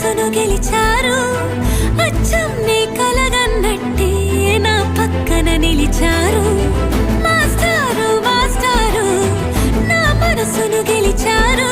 మనసును గెలిచారు అచ్చం నీ కలగన్నట్టే నా పక్కన నిలిచారు మాస్టారు మాస్టారు నా మనసును గెలిచారు